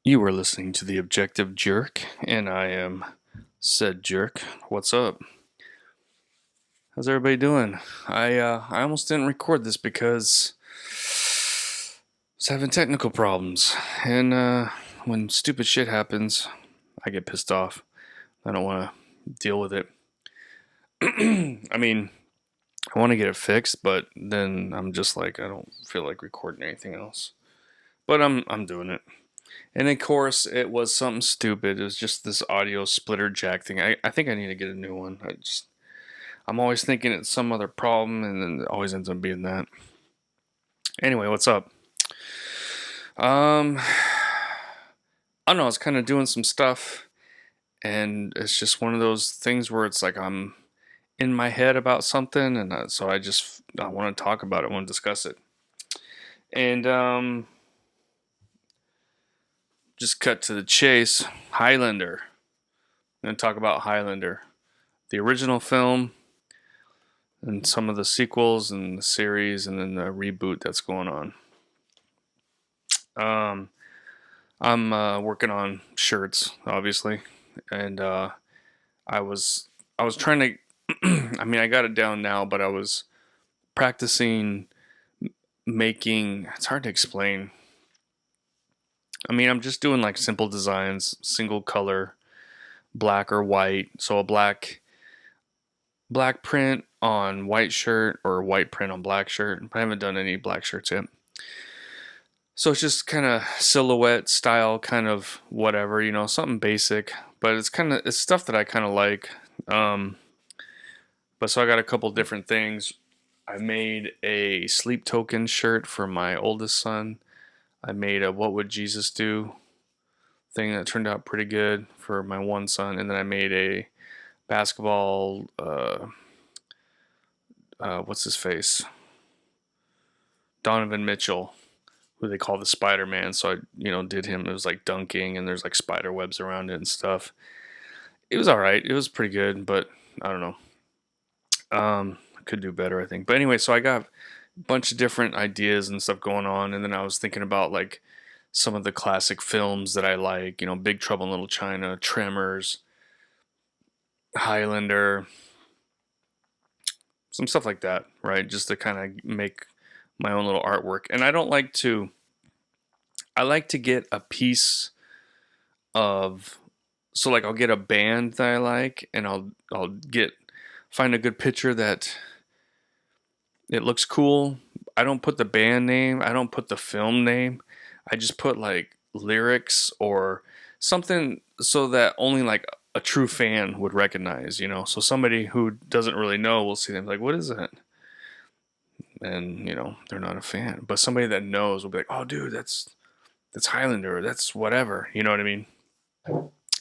You are listening to The Objective Jerk, and I am said jerk. What's up? How's everybody doing? I almost didn't record this because I was having technical problems, and when stupid shit happens, I get pissed off. I don't want to deal with it. I mean, I want to get it fixed, but then I'm just like I don't feel like recording anything else. But I'm doing it. And of course, it was something stupid. It was just this audio splitter jack thing. I think I need to get a new one. I'm always thinking it's some other problem, and then it always ends up being that. Anyway, what's up? I don't know. I was kind of doing some stuff, and it's just one of those things where it's like I'm in my head about something, and so I want to talk about it. I want to discuss it, and just cut to the chase. Highlander. I'm going to talk about Highlander, the original film, and some of the sequels and the series, and then the reboot that's going on. I'm working on shirts, obviously, and I was I was trying to. I mean, I got it down now, but I was practicing making. It's hard to explain. I mean, I'm just doing like simple designs, single color, black or white. So a black print on white shirt or white print on black shirt. I haven't done any black shirts yet. So it's just kind of silhouette style, kind of whatever, something basic. But it's stuff that I kind of like. But so I got a couple different things. I made a sleep token shirt for my oldest son. I made a what would Jesus do thing that turned out pretty good for my one son. And then I made a basketball, what's his face? Donovan Mitchell, who they call the Spider-Man. So I, did him. It was like dunking and there's like spider webs around it and stuff. It was all right. It was pretty good, but I don't know. Could do better, I think. But anyway, so I got a bunch of different ideas and stuff going on. And then I was thinking about like some of the classic films that I like, Big Trouble in Little China, Tremors, Highlander, some stuff like that, right? Just to kind of make my own little artwork. And I like to get a piece of, so like I'll get a band that I like and I'll find a good picture that it looks cool. I don't put the band name, I don't put the film name. I just put like lyrics or something so that only like a true fan would recognize, So somebody who doesn't really know will see them like, what is that? And, they're not a fan. But somebody that knows will be like, oh dude, that's Highlander, or that's whatever. You know what I mean?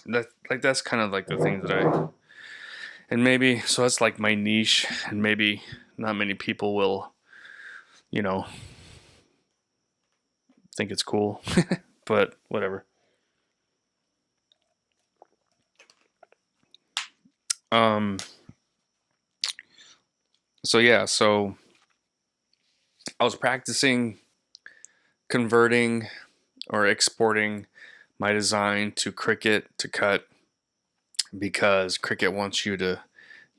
That's kind of like the thing that and maybe so that's like my niche, and maybe not many people will, you know, think it's cool, but whatever. Um. So yeah, so I was practicing converting or exporting my design to Cricut to cut because Cricut wants you to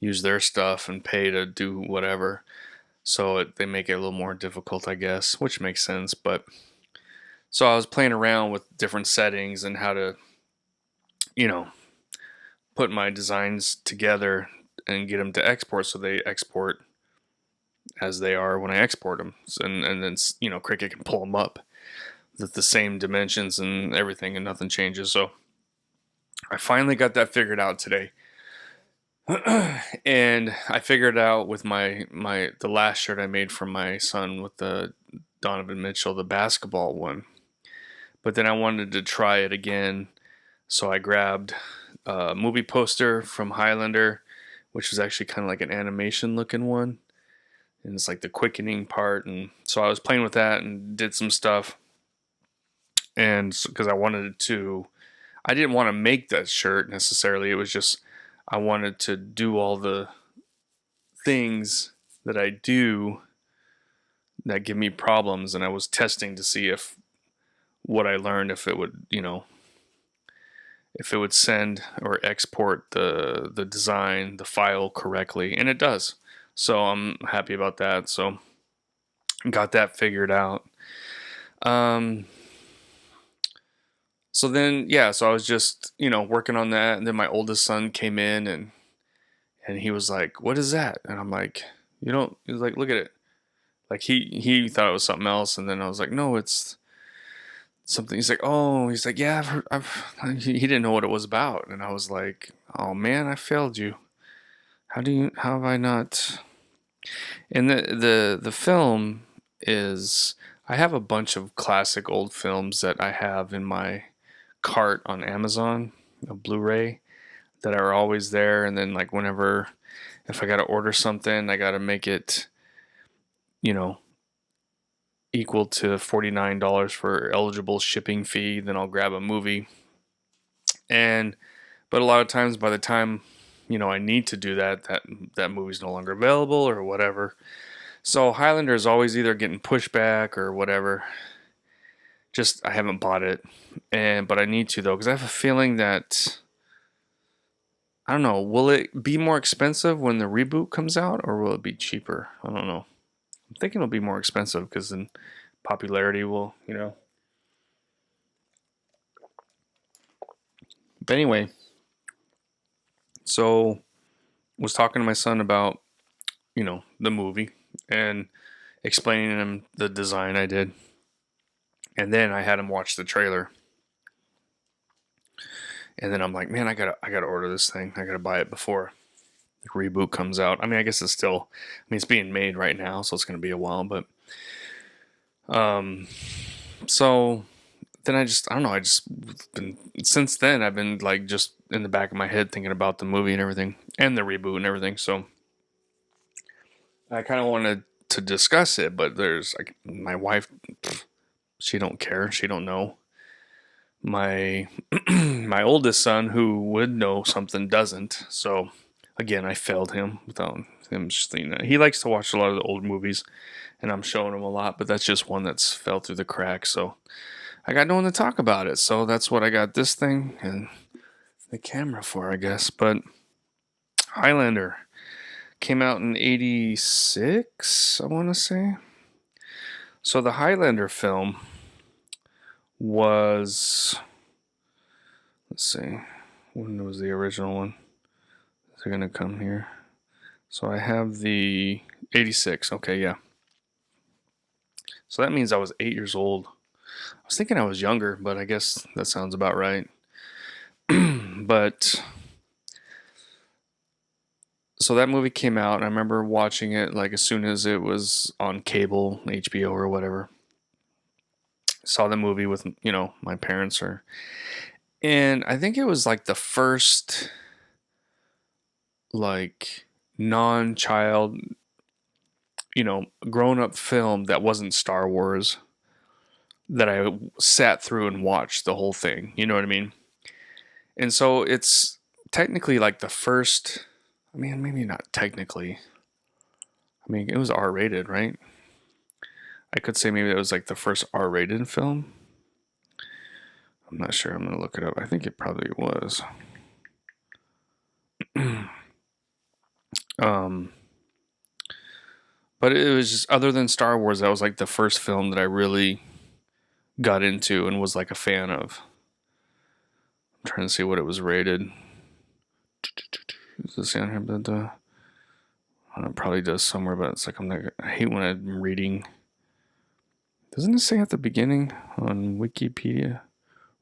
use their stuff and pay to do whatever. So they make it a little more difficult, I guess, which makes sense. But so I was playing around with different settings and how to, you know, put my designs together and get them to export so they export as they are when I export them. And then, Cricut can pull them up with the same dimensions and everything and nothing changes. So I finally got that figured out today. And I figured out with the last shirt I made for my son with the Donovan Mitchell, the basketball one. But then I wanted to try it again. So I grabbed a movie poster from Highlander, which was actually kind of like an animation looking one. And it's like the quickening part. And so I was playing with that and did some stuff. And because I didn't want to make that shirt necessarily. It was just, I wanted to do all the things that I do that give me problems. And I was testing to see if what I learned, if it would, if it would send or export the design, the file correctly, and it does. So I'm happy about that. So got that figured out. Um, so then yeah, so I was just working on that, and then my oldest son came in and he was like, "What is that?" And I'm like, "You don't." He was like, "Look at it." Like he thought it was something else, and then I was like, "No, it's something." He's like, "Oh," he's like, "Yeah, I've heard." He didn't know what it was about, and I was like, "Oh man, I failed you. How have I not?" And the film is, I have a bunch of classic old films that I have in my cart on Amazon, a Blu-ray, that are always there, and then like whenever if I got to order something, I got to make it, you know, equal to $49 for eligible shipping fee, then I'll grab a movie. And but a lot of times by the time, I need to do that movie's no longer available or whatever. So Highlander is always either getting pushed back or whatever. Just I haven't bought it, but I need to though, because I have a feeling that, I don't know, will it be more expensive when the reboot comes out, or will it be cheaper? I don't know. I'm thinking it'll be more expensive because then popularity will. But anyway, so was talking to my son about, the movie and explaining to him the design I did. And then I had him watch the trailer. And then I'm like, man, I gotta order this thing. I gotta buy it before the reboot comes out. I mean, I guess it's being made right now, so it's gonna be a while, but so then I don't know, I just been since then I've been like just in the back of my head thinking about the movie and everything and the reboot and everything. So I kind of wanted to discuss it, but there's like my wife, she don't care, she don't know. My my oldest son, who would know something, doesn't. So again, I failed him without him just thinking that. He likes to watch a lot of the old movies, and I'm showing him a lot, but that's just one that's fell through the cracks. So I got no one to talk about it. So that's what I got this thing and the camera for, I guess. But Highlander came out in '86, I want to say. So the Highlander film was, let's see, when was the original one? Is it going to come here? So I have the '86. Okay, yeah. So that means I was 8 years old. I was thinking I was younger, but I guess that sounds about right. But so that movie came out, and I remember watching it like as soon as it was on cable, HBO or whatever. Saw the movie with, my parents, and I think it was like the first like non-child, grown-up film that wasn't Star Wars that I sat through and watched the whole thing. You know what I mean? And so it's technically like the first, I mean, maybe not technically. I mean, it was R-rated, right? I could say maybe it was like the first R-rated film. I'm not sure. I'm going to look it up. I think it probably was. But it was just, other than Star Wars, that was like the first film that I really got into and was like a fan of. I'm trying to see what it was rated. Is this on here? But it probably does somewhere, but it's like I hate when I'm reading. Doesn't it say at the beginning on Wikipedia?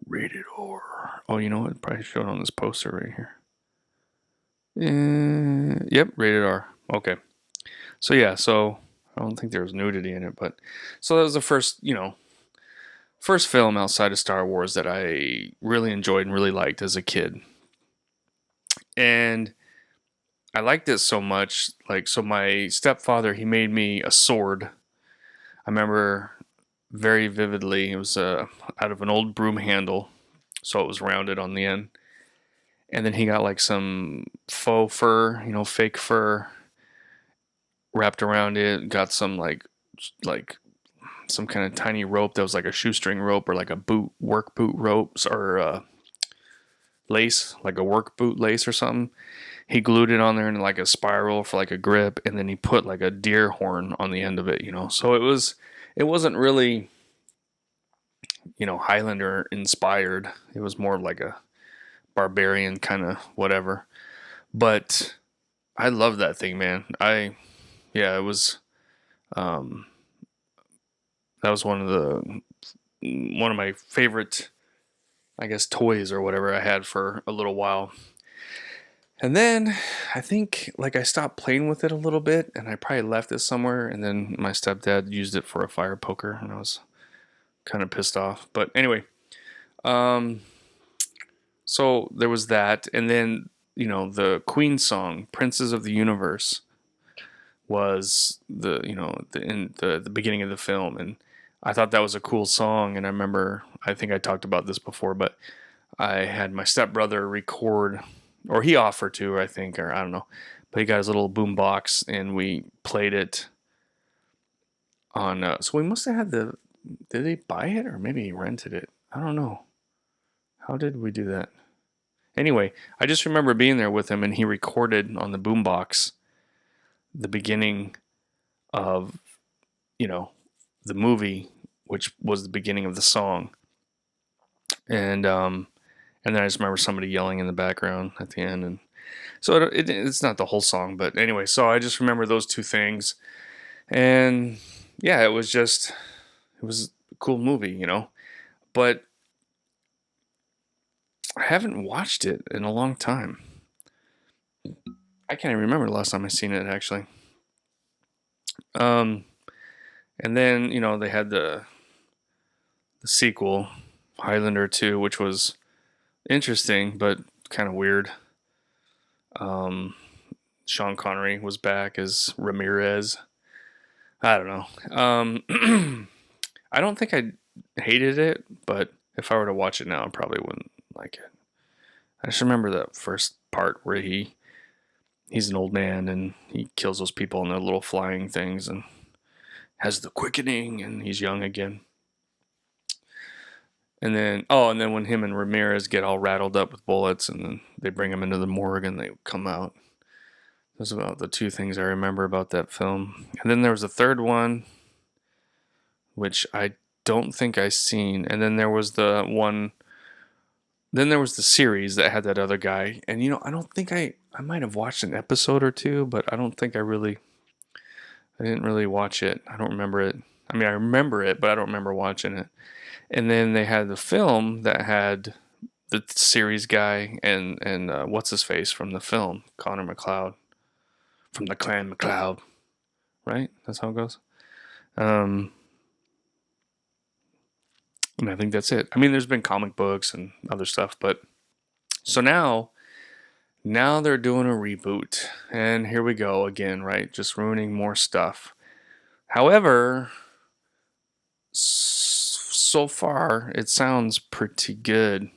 Rated R. Oh, you know what? It probably showed on this poster right here. Yep, rated R. Okay. So yeah, so I don't think there was nudity in it, but so that was the first film outside of Star Wars that I really enjoyed and really liked as a kid. And I liked it so much, like, so my stepfather, he made me a sword. I remember very vividly. It was out of an old broom handle, so it was rounded on the end. And then he got like some faux fur, fake fur wrapped around it. Got some like some kind of tiny rope that was like a shoestring rope or like a work boot ropes or lace, like a work boot lace or something. He glued it on there in like a spiral for like a grip, and then he put like a deer horn on the end of it, you know. So it wasn't really, you know, Highlander inspired. It was more like a barbarian kind of whatever. But I love that thing, man. Yeah, it was um that was one of my favorite, I guess, toys or whatever I had for a little while. And then I think like I stopped playing with it a little bit, and I probably left it somewhere, and then my stepdad used it for a fire poker, and I was kind of pissed off. But anyway, um so there was that, and then, you know, the Queen song Princes of the Universe was the, you know, the beginning of the film, and I thought that was a cool song. And I remember, I think I talked about this before, but I had my stepbrother record, or he offered to, I think, or I don't know, but he got his little boom box and we played it on. So we must have had the. Did they buy it or maybe he rented it? I don't know. How did we do that? Anyway, I just remember being there with him, and he recorded on the boombox the beginning of, you know, the movie, which was the beginning of the song, and then I just remember somebody yelling in the background at the end, and so it's not the whole song, but anyway, so I just remember those two things, and yeah, it was a cool movie, you know, but I haven't watched it in a long time. I can't even remember the last time I seen it actually. Um, and then, you know, they had the sequel, Highlander 2, which was interesting but kind of weird. Um, Sean Connery was back as Ramirez. I don't know. I don't think I hated it, but if I were to watch it now, I probably wouldn't like it. I just remember that first part where he's an old man and he kills those people in their little flying things and has the quickening, and he's young again. And then when him and Ramirez get all rattled up with bullets, and then they bring him into the morgue and they come out. Those are about the two things I remember about that film. And then there was a third one, which I don't think I seen. And then there was the one. Then there was the series that had that other guy. And you know, I don't think I might have watched an episode or two, but I don't think I didn't really watch it. I don't remember it. I mean, I remember it, but I don't remember watching it. And then they had the film that had the series guy and what's his face from the film, Connor McLeod from the Clan McLeod, right? That's how it goes. Um, and I think that's it. I mean, there's been comic books and other stuff, but so now they're doing a reboot, and here we go again, right? Just ruining more stuff. However, so far it sounds pretty good.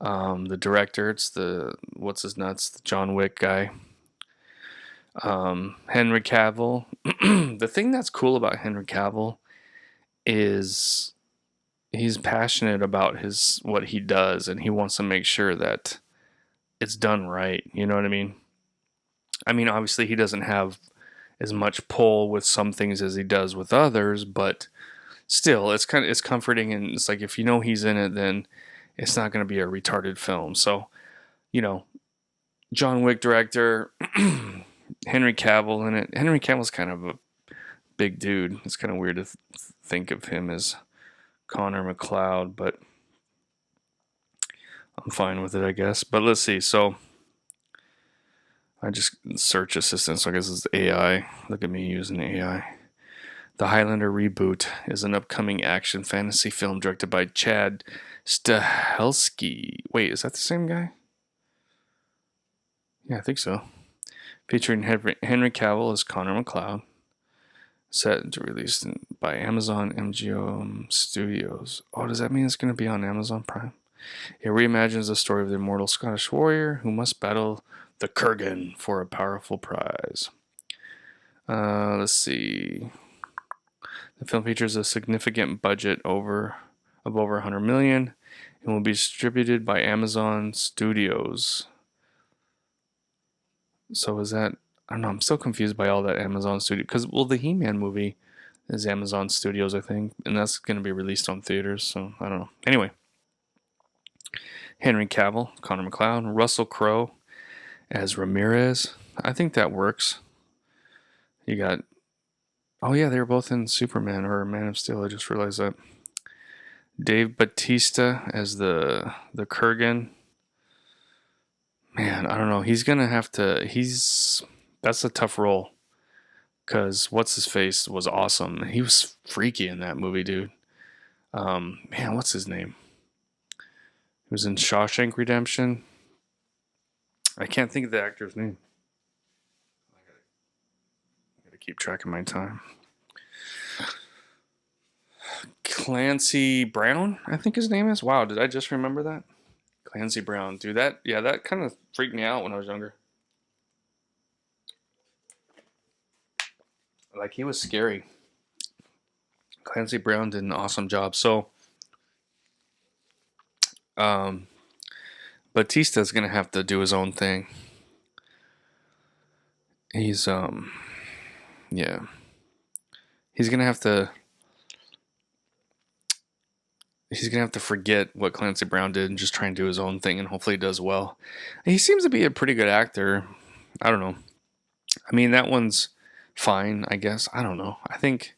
The director, it's the what's his nuts, the John Wick guy. Henry Cavill. The thing that's cool about Henry Cavill is he's passionate about his what he does, and he wants to make sure that it's done right. You know what I mean? I mean, obviously he doesn't have as much pull with some things as he does with others, but still, it's comforting, and it's like if you know he's in it, then it's not going to be a retarded film. So, you know, John Wick director, Henry Cavill in it. Henry Cavill's kind of a big dude. It's kind of weird to think of him as Connor McLeod, but I'm fine with it, I guess. But let's see. So I just search assistant, so I guess it's AI. Look at me using AI. The Highlander Reboot is an upcoming action fantasy film directed by Chad Stahelski. Wait, is that the same guy? Yeah, I think so. Featuring Henry Cavill as Connor McLeod. Set to release by Amazon MGM Studios. Oh, does that mean it's going to be on Amazon Prime? It reimagines the story of the immortal Scottish warrior who must battle the Kurgan for a powerful prize. Let's see. The film features a significant budget of over 100 million and will be distributed by Amazon Studios. So is that, I don't know, I'm still confused by all that Amazon Studio, because, well, the He-Man movie is Amazon Studios, I think, and that's going to be released on theaters, so I don't know. Anyway, Henry Cavill, Connor McLeod, Russell Crowe as Ramirez. I think that works. You got, oh yeah, they were both in Superman or Man of Steel. I just realized that. Dave Bautista as the Kurgan. Man, I don't know. He's gonna have to. That's a tough role because what's his face was awesome. He was freaky in that movie, dude. Man, what's his name? He was in Shawshank Redemption. I can't think of the actor's name. I gotta keep track of my time. Clancy Brown, I think his name is. Wow, did I just remember that? Clancy Brown, dude. That kind of freaked me out when I was younger. Like, he was scary. Clancy Brown did an awesome job. So, Batista's gonna have to do his own thing. He's yeah. He's gonna have to forget what Clancy Brown did and just try and do his own thing, and hopefully he does well. And he seems to be a pretty good actor. I don't know. I mean, that one's fine, I guess. I don't know. I don't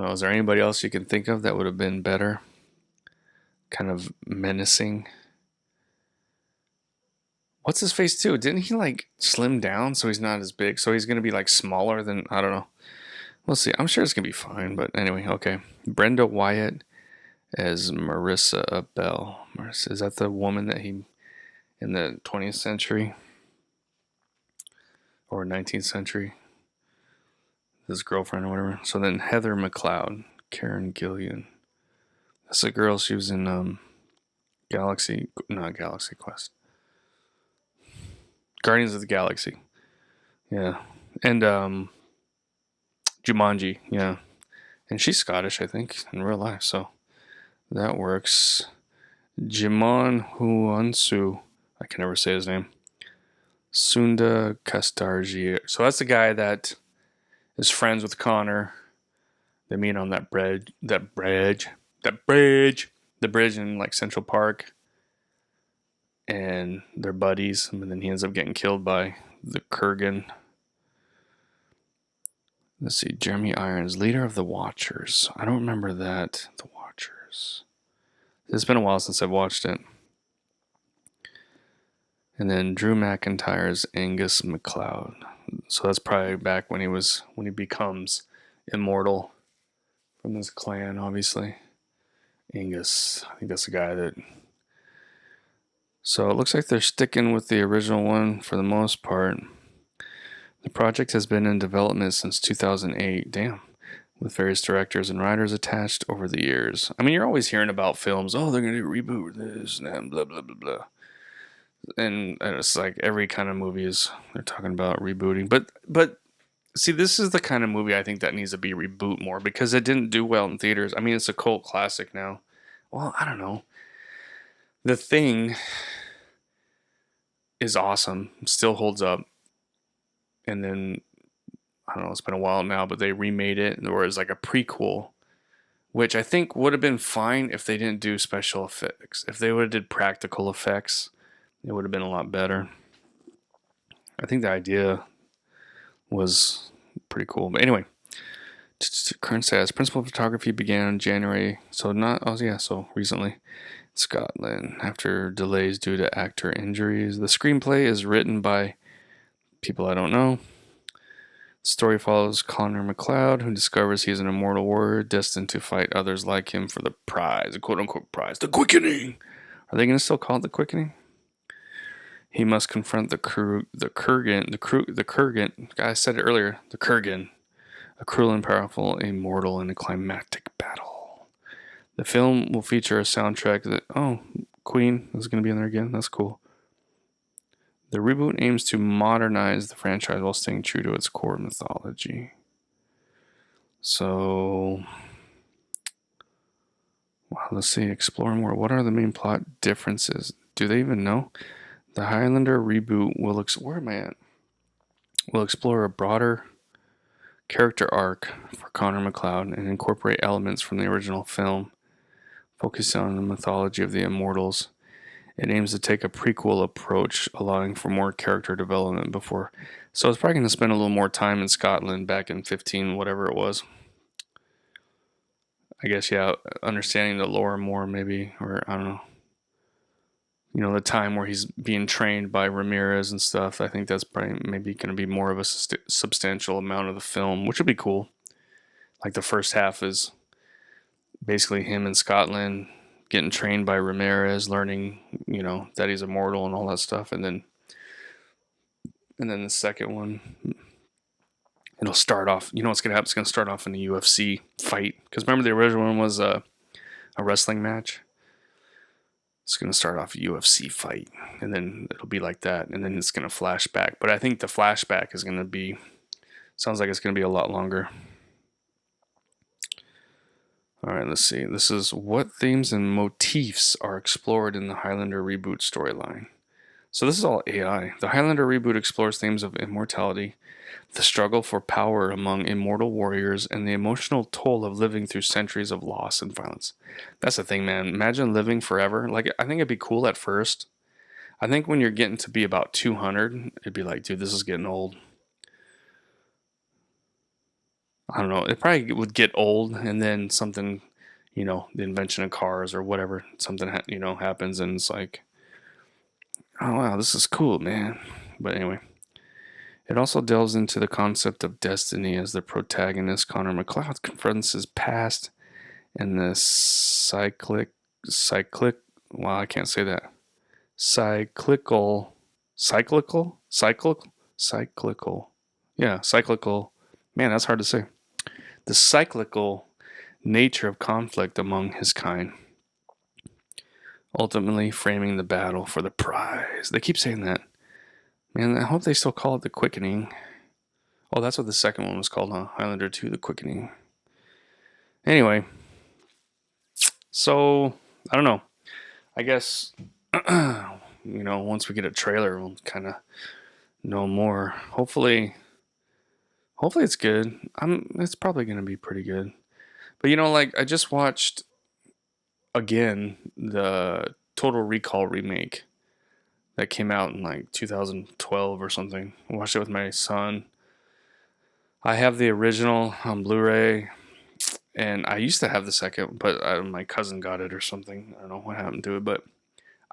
know. Is there anybody else you can think of that would have been better? Kind of menacing. What's his face too? Didn't he like slim down so he's not as big? So he's gonna be like smaller than, I don't know. We'll see. I'm sure it's gonna be fine. But anyway, okay. Brenda Wyatt as Marissa Bell. Marissa, is that the woman that he in the 20th century or 19th century? His girlfriend or whatever. So then Heather McLeod, Karen Gillian. That's the girl. She was in not Galaxy Quest. Guardians of the Galaxy. Yeah. And Jumanji, yeah. And she's Scottish, I think, in real life, so that works. Jimon Huansu. I can never say his name. Sunda Kastarji. So that's the guy that is friends with Connor. They meet on the bridge in like Central Park. And they're buddies, and then he ends up getting killed by the Kurgan. Let's see, Jeremy Irons, leader of the Watchers. I don't remember that. The Watchers. It's been a while since I've watched it. And then Drew McIntyre's Angus MacLeod. So that's probably back when he becomes immortal from this clan, obviously. Angus, I think that's the guy that. So it looks like they're sticking with the original one for the most part. The project has been in development since 2008. Damn. With various directors and writers attached over the years. I mean, you're always hearing about films. Oh, they're going to reboot this and blah, blah, blah, blah. And it's like every kind of movie they're talking about rebooting. But see, this is the kind of movie I think that needs to be reboot more because it didn't do well in theaters. I mean, it's a cult classic now. Well, I don't know. The Thing is awesome. Still holds up. And then, I don't know, it's been a while now, but they remade it. Or it's like a prequel, which I think would have been fine if they didn't do special effects. If they would have did practical effects, it would have been a lot better. I think the idea was pretty cool. But anyway, current status. Principal photography began in January. So recently. Scotland. After delays due to actor injuries. The screenplay is written by people I don't know. The story follows Connor McLeod, who discovers he is an immortal warrior destined to fight others like him for the prize, a quote-unquote prize, the quickening. Are they going to still call it the quickening? He must confront the Kurgan. I said it earlier. The Kurgan, a cruel and powerful immortal in a climactic battle. The film will feature a soundtrack that Queen is going to be in there again. That's cool. The reboot aims to modernize the franchise while staying true to its core mythology. So, Wow, let's see. Explore more. What are the main plot differences? Do they even know? The Highlander reboot where am I at? Will explore a broader character arc for Connor McLeod and incorporate elements from the original film, focusing on the mythology of the Immortals. It aims to take a prequel approach, allowing for more character development before. So it's probably going to spend a little more time in Scotland back in 15, whatever it was. I guess, yeah, understanding the lore more, maybe, or I don't know. You know, the time where he's being trained by Ramirez and stuff. I think that's probably maybe going to be more of a substantial amount of the film, which would be cool. Like the first half is basically him in Scotland getting trained by Ramirez, learning, you know, that he's immortal and all that stuff, and then the second one, it'll start off. You know what's gonna happen? It's gonna start off in the UFC fight, because remember the original one was a wrestling match. It's gonna start off a UFC fight, and then it'll be like that, and then it's gonna flash back. But I think the flashback is gonna be, sounds like it's gonna be a lot longer. All right, let's see. This is what themes and motifs are explored in the Highlander reboot storyline. So this is all AI. The Highlander reboot explores themes of immortality, the struggle for power among immortal warriors, and the emotional toll of living through centuries of loss and violence. That's the thing, man. Imagine living forever. Like, I think it'd be cool at first. I think when you're getting to be about 200, it'd be like, dude, this is getting old. I don't know. It probably would get old, and then something, you know, the invention of cars or whatever, something, happens, and it's like, oh, wow, this is cool, man. But anyway. It also delves into the concept of destiny as the protagonist, Connor McLeod, confronts his past and the well, I can't say that. Cyclical. Yeah, cyclical. Man, that's hard to say. The cyclical nature of conflict among his kind, ultimately framing the battle for the prize. They keep saying that. Man, I hope they still call it The Quickening. Oh, that's what the second one was called, huh? Highlander 2, The Quickening. Anyway, so, I don't know. I guess, once we get a trailer, we'll kind of know more. Hopefully it's good. It's probably going to be pretty good. But, I just watched, again, the Total Recall remake that came out in, 2012 or something. I watched it with my son. I have the original on Blu-ray, and I used to have the second, but my cousin got it or something. I don't know what happened to it, but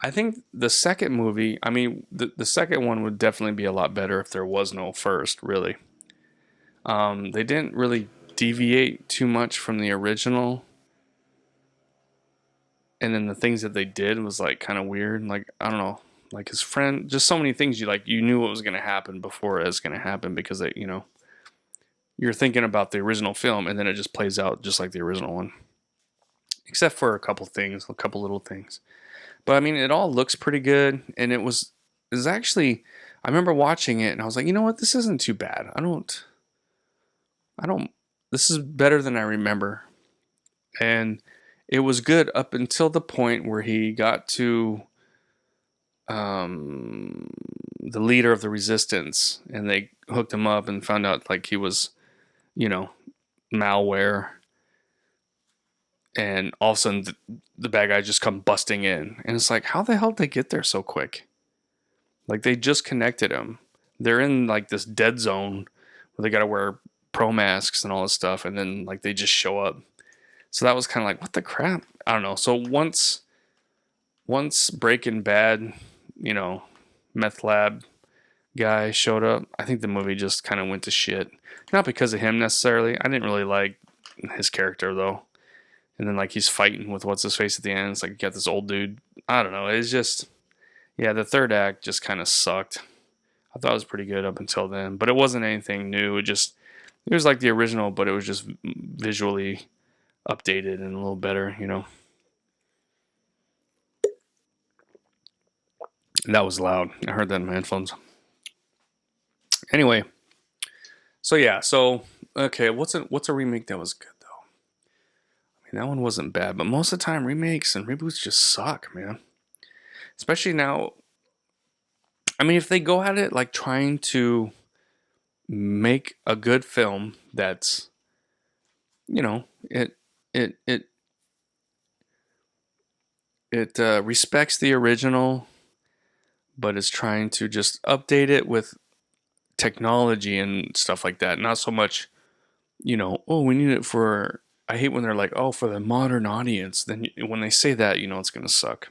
I think the second movie, the second one would definitely be a lot better if there was no first, really. They didn't really deviate too much from the original, and then the things that they did was kind of weird. I don't know, his friend, just so many things you knew what was going to happen before it was going to happen, because they, you're thinking about the original film, and then it just plays out just like the original one, except for a couple little things. But it all looks pretty good, and it was actually, I remember watching it, and I was like, you know what, this isn't too bad. I don't. This is better than I remember, and it was good up until the point where he got to the leader of the resistance, and they hooked him up and found out he was, malware, and all of a sudden the bad guys just come busting in, and it's like, how the hell did they get there so quick? They just connected him. They're in this dead zone where they got to wear pro masks and all this stuff, and then they just show up. So that was kind of what the crap? I don't know. So once Breaking Bad, meth lab guy showed up, I think the movie just kind of went to shit. Not because of him necessarily. I didn't really like his character though. And then he's fighting with what's his face at the end. It's you got this old dude. I don't know. It's just, yeah, the third act just kind of sucked. I thought it was pretty good up until then, but it wasn't anything new. It was like the original, but it was just visually updated and a little better, And that was loud. I heard that in my headphones. Anyway, so yeah, okay, what's a remake that was good though? mean, that one wasn't bad, but most of the time remakes and reboots just suck, man. Especially now. I mean, if they go at it like trying to make a good film that's, you know, it it it respects the original, but is trying to just update it with technology and stuff like that. Not so much, oh, we need it for. I hate when they're like, oh, for the modern audience. Then when they say that, it's gonna suck.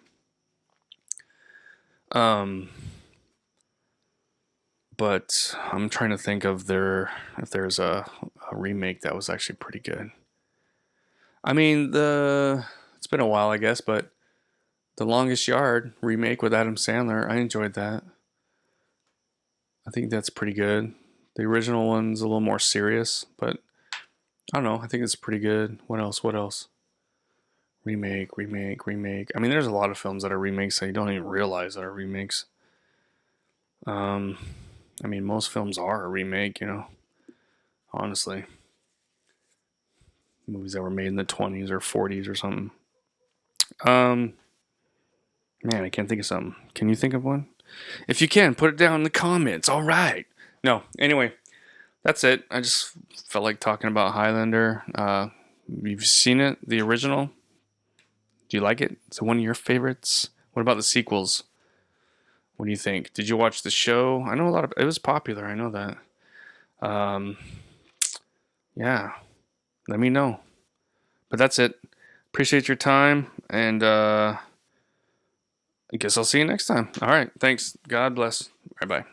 But I'm trying to think of if there's a remake that was actually pretty good. I mean, it's been a while, I guess, but The Longest Yard remake with Adam Sandler, I enjoyed that. I think that's pretty good. The original one's a little more serious, but I don't know. I think it's pretty good. What else? What else? Remake. I mean, there's a lot of films that are remakes that you don't even realize that are remakes. I mean, most films are a remake, honestly. Movies that were made in the 20s or 40s or something. Man, I can't think of something. Can you think of one? If you can, put it down in the comments. All right. No, anyway, that's it. I just felt like talking about Highlander. You've seen it, the original? Do you like it? Is it one of your favorites? What about the sequels? What do you think? Did you watch the show? I know it was popular. I know that. Yeah, let me know. But that's it. Appreciate your time, and I guess I'll see you next time. All right, thanks. God bless. Bye bye.